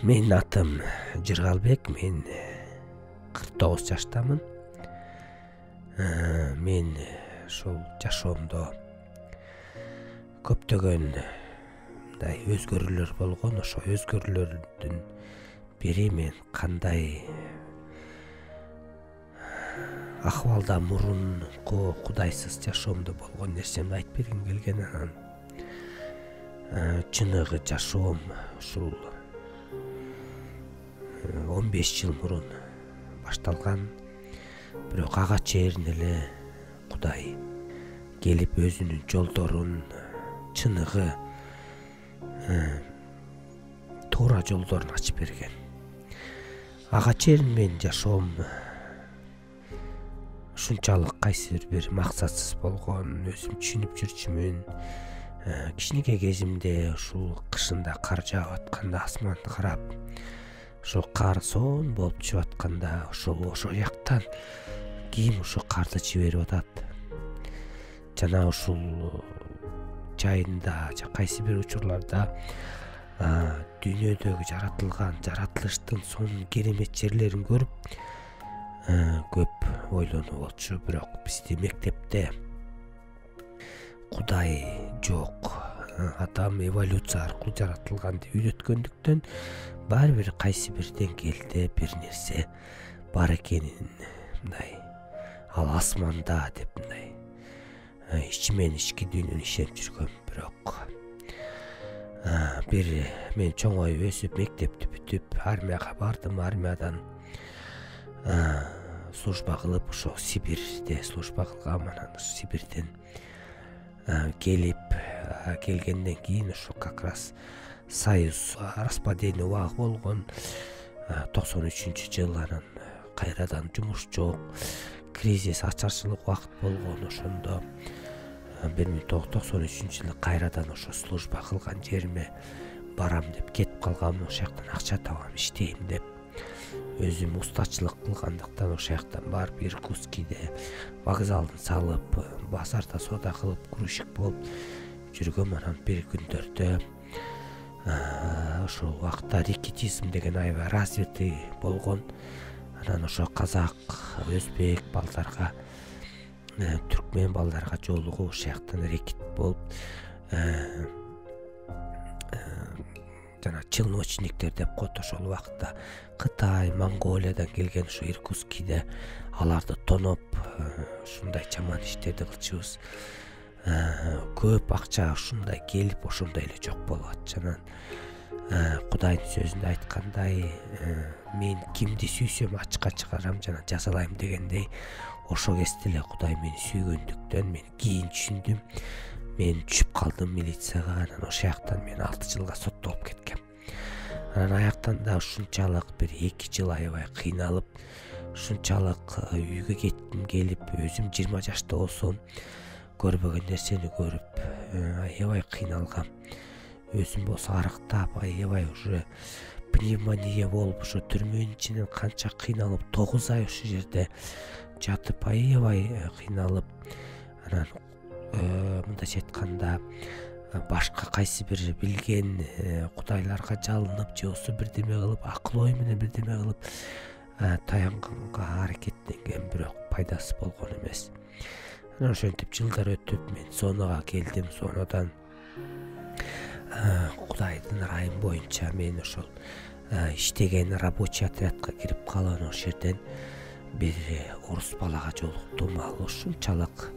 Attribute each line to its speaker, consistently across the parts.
Speaker 1: Менин атым Жыргалбек, мен 49 жаштамын. Мен ушул жашоомдо көптөгөн мындай өзгөрүүлөр болгон. Ошо өзгөрүүлөрдүн бири мен кандай акыбалда мурунку кудайсыз жашоомдо болгон нерсемди айтып бергим келген. Анан чыныгы жашоом ушул 15 жыл мурун башталган. Бирок ага чейин эле Кудай келип өзүнүн жолдорун, чыныгы туура жолдорун ачып берген. Ага чейин менин жашоом ушунчалык кайсы бир максатсыз болгон, өзүм түшүнүп жүрчүмүн. Кичинекей кезимде ушул кышында кар жаап атканда асманды карап, ошол кар соон болуп түшүп атканда ошо жактан ким ошо карды жиберип атат. Жана ушул жайында кайсы бир учурларда дүйнөдөгү жаратылыштын сонун керемет жерлерин көрүп көп ойлонуп болчу. Бирок бизде мектепте Кудай жок, адам эволюция аркылуу жаратылган деп үйрөткөндүктөн баары бир кайсы бир деңгээлде бир нерсе бар экенин, мындай ал асманда деп мындай ички дүйнөнү ишенип жүргөм. Бирок бир мен чоңоюп өсүп, мектепти бүтүп армияга бардым. Армиядан служба кылып, ошо Сибирьде служба кылгам. Анан Сибирьден келгенден кийин ошо как раз союз распадение убагы болгон. 93-жыл анан кайрадан жумуш жок, кризис, ачарчылык убакыт болгон. Ошондо 1993-жылы кайрадан ошо служба кылган жериме барам деп кетип калгам. Ошол жактан акча табам, иштейм деп өзүм устачылык кылгандыктан ошол жактан барып Иркутскийде вокзалдын салып, базарда соода кылып, грузчик болуп жүргөм. Анан бир күндөрдө ошол убакта рекетизм деген аябай развитый болгон. Анан ошо казак, өзбек балдарга, түркмен балдарга жолугуп ошол жактан рекет болуп, жана челночниктер деп коет. Ошол убакта Кытай, Монголиядан келген ошо Иркутскийде аларды тоноп, ушундай жаман иштерди кылчубыз. Көп акча ушундай келип, ошондой эле жок болуп атчы. Анан Кудайдын сөзүндө айткандай, мен кимди сүйсөм ачыкка чыгарам жана жазалайм дегендей, ошол кезде эле Кудай мени сүйгөндүктөн мен кийин түшүндүм. Мен түшүп калдым милицияга. Анан ошол жактан мен 6 жылга соттолуп кеткем. Анан аяктан да ушунчалык бир 2 жыл аябай кыйналып, ушунчалык үйгө кетким келип, өзүм 20 жашта болсом көрбөгөн нерсени көрүп аябай кыйналгам. Өзүм болсо арыктап, аябай уже пневмония болуп, ошо түрмөнүн ичинен канча кыйналып, 9 ай ошол жерде жатып аябай кыйналып, анан мындайча айтканда башка кайсы бир билген кудайларга жалынып, же болбосо бирдеме кылып, акыл ой менен бирдеме кылып таянганга аракеттенген, бирок пайдасы болгон эмес. Анан ошентип жылдар өтүп мен зонага келдим. Зонадан Кудайдын ырайым боюнча мен ошол иштеген рабочий отрядка кирип калып, ошол жерден бир орус балага жолуктум. Ал ушунчалык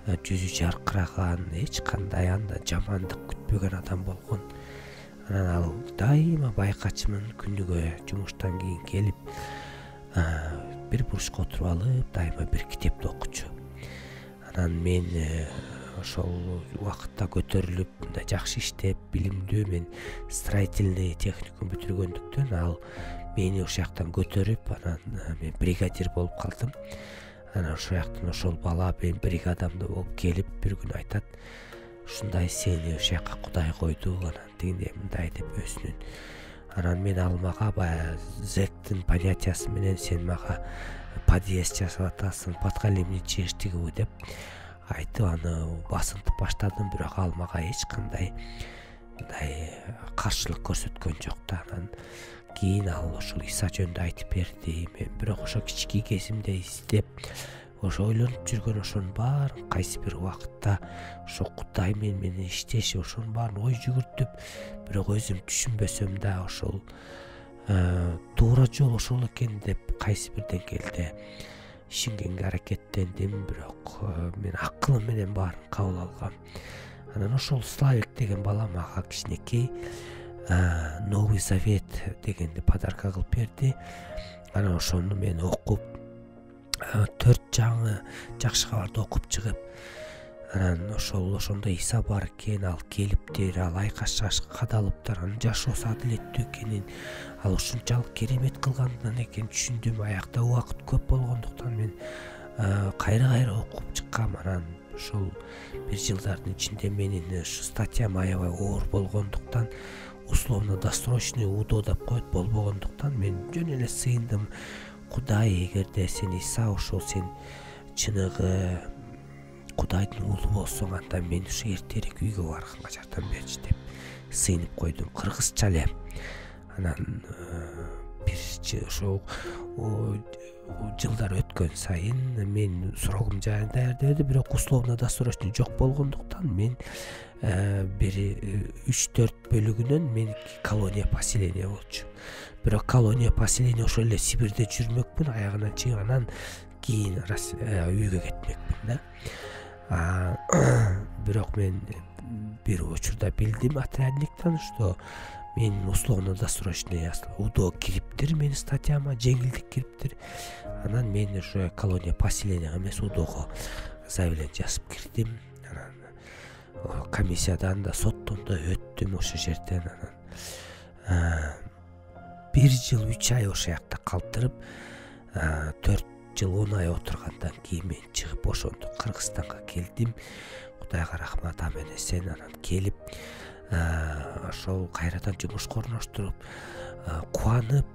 Speaker 1: жүзү жаркыраган, эч кандай андан жамандык күтпөгөн адам болгон. Анан ал дайыма байкачымын, күнүгө жумуштан кийин келип бир бурчка отуруп алып, дайыма бир китепти окучу. Анан мен ошол убакытта көтөрүлүп, мындай жакшы иштеп, билимдүү, мен строительный техникум бүтүргөндүктөн ал мени ошол жактан көтөрүп, анан мен бригадир болуп калдым. Анан ошол жактан ошол бала мен бригадамда болуп келип, бир күн айтат, ушундай сени ошол жака Кудай койду, анан тигиндей мындай деп өзүнүн. Анан мен ал мага баягы зектин понятиясы менен сен мага подъезд жасап атасың, подкалемничий тигүү деп айтып, аны басынтып баштадым. Бирок ал мага эч кандай мындай каршылык көрсөткөн жок да. Анан кийин ал ошол Иса жөнүндө айтып берди. Мен бирок ошо кички кезимде издеп ошо ойлонуп жүргөн ошонун баарын кайсы бир убакытта ошо Кудай менен иштеши, ошонун баарын ой жүгүртүп, бирок өзүм түшүнбөсөм да ошол туура жол ошол экен деп кайсы бир деңгээлде ишенгенге аракеттендим. Бирок мен акылым менен баарын кабыл алгам. Анан ошол Славик деген бала мага кичинекей Новый Завет дегенди подарка кылып берди. Анан ошону мен окуп 4 жаңы жакшы кабарды окуп чыгып, анан ошондо Иса бар экен, ал келиптир, ал айкаш кадалыптыр, анын жашоосу адилеттүү экенин, ал ушунчалык керемет кылгандан экенин түшүндүм. Аякта убакыт көп болгондуктан мен кайра окуп чыккам. Анан ошол бир жылдардын ичинде менин ушу статьям аябай оор болгондуктан, условно-досрочный УДО деп коет, болбогондуктан мен жөн эле сыйындым. Кудай, эгерде сен Иса ошол сен чыныгы Кудайдын уулу болсоң, анда мен ушу эртерээк үйгө барганга жардам берчи деп сыйынып койдум, кыргызча эле. Анан бир ошол жылдар өткөн сайын мен сурогум даярдады, бирок условно-досрочный жок болгондуктан мен бир 3-4 бөлүгүнөн мен колония поселение болчу. Бирок колония поселение ошол эле Сибирде жүрмөкмүн аягына чейин, анан кийин үйгө кетмекмин да. Бирок мен бир учурда билдим отрядниктан, что мен условно-досрочный УДО кириптир, менин статьяма жеңилдик кириптир. Анан мен уже колония поселение эмес УДОго заявление жазып кирдим. Анан комиссиядан да соттон да өттүм ошол жерден. Анан 1 жыл 3 ай ошол жакта калтырып, 4 жыл 10 ай отургандан кийин мен чыгып ошондо Кыргызстанга келдим. Кудайга рахмат, аман-эсен. Анан келип ошол кайрадан жумушка орноштуруп, кубанып,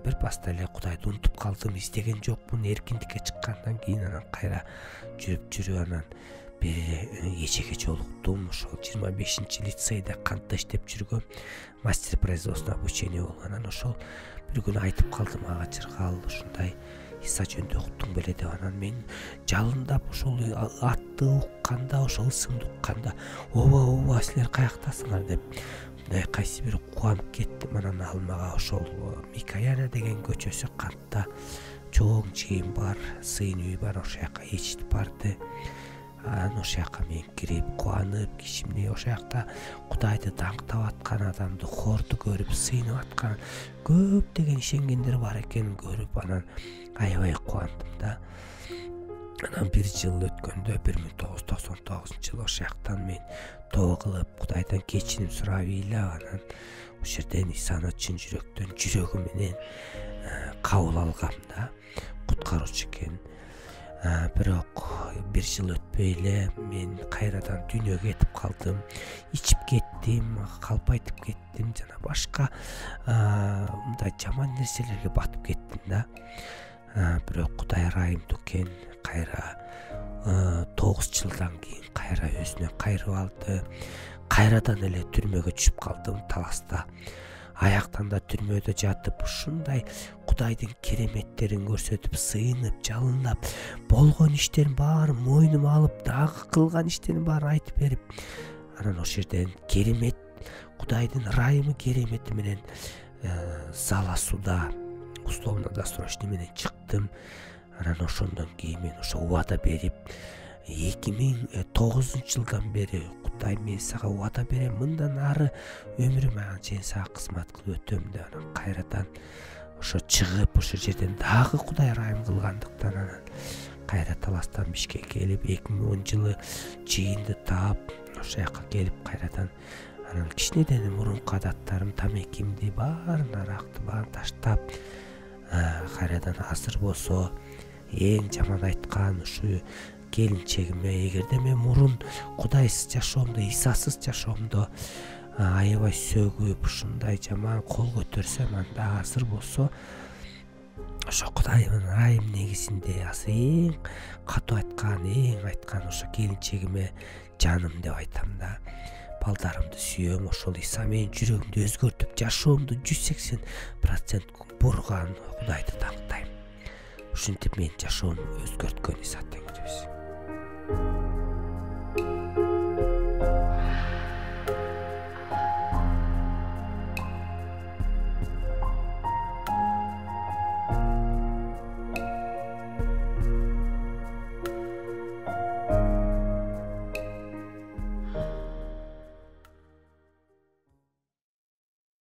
Speaker 1: бир баста эле Кудайды унутуп калдым, издеген жокмун. Эркиндикке чыккандан кийин анан кайра жүрүп анан бир эчеге жолуктум. Ошол 25-лицейде кантта иштеп жүргөм, мастер производственного обучения болгон. Анан ошол бир күнү айтып калдым ага, чыркал ушундай Иса жөнүндө уктуң беле деп. Анан мен жалындап ошол атты укканда, ошол ысымды укканда, ооба силер каяктасыңар деп мындай кайсы бир кубанып кеттим. Анан ал мага ошол Микаяна деген көчөсү кантта чоң жыйын бар, сыйын үй бар, ошол жака ичип барды. Анан ошол жака мен кирип кубанып, кишимди ошол жакта Кудайды даңктап аткан адамды, хорду көрүп, сыйынып аткан көптөгөн ишенгендер бар экенин көрүп, анан аябай кубандым да. Анан 1 жыл өткөндө 1999-жылы ошол жактан мен тоо кылып Кудайдан кечирим сурап ыйлап, анан ошол жерден Исаны чын жүрөктөн, жүрөгүм менен кабыл алгам да. Куткаруучу экен. Бирок 1 жыл өтпөй эле мен кайрадан дүйнөгө кетип калдым. Ичип кеттим, калп айтып кеттим, жана башка мындай жаман нерселерге батып кеттим да. Бирок Кудай ырайымдуу экен. Кайра 9 жылдан кийин кайра өзүнө кайрып алды. Кайрадан эле түрмөгө түшүп калдым, Таласта. Аяктан да түрмөдө жатып, ушундай Кудайдын кереметтерин көрсөтүп, сыйынып, жалындап, болгон иштерин баарын мойнума алып, дагы кылган иштерин баарын айтып берип, анан ошол жерден керемет Кудайдын ырайымы керемети менен Зала суда условно-досрочный менен чыктым. Анан ошондон кийин мен ошо убада берип, 2009-жылдан бери Кудай, мен сага убада берем, мындан ары өмүрүм чейин сага кызмат кылып өтөм деп. Анан кайрадан ошо чыгып, ошол жерден дагы Кудай ырайым кылгандыктан анан кайра Таластан Бишкекке келип, 2010-жылы жыйынды таап, ошол жака келип кайрадан анан кичинеден мурунку адаттарым, тамекимди, баарын, аракты баарын таштап, кайрадан азыр болсо эң жаман айткан ушу келинчегиме, эгерде мен мурун Кудайсыз жашоомдо, Исасыз жашоомдо аябай сөгүп, ушундай жаман кол көтөрсөм, анда азыр болсо ошо Кудайдын ырайым негизинде азыр эң катуу айткан ошо келинчегиме жаным деп айтам да. балдарымды сүйөм, ошол Иса менин жүрөгүмдү өзгөртүп, жашоомду 180% бурган Кудайды таңктайм. Ушинтип менин жашоомду өзгөрткөн Иса Теңирибиз.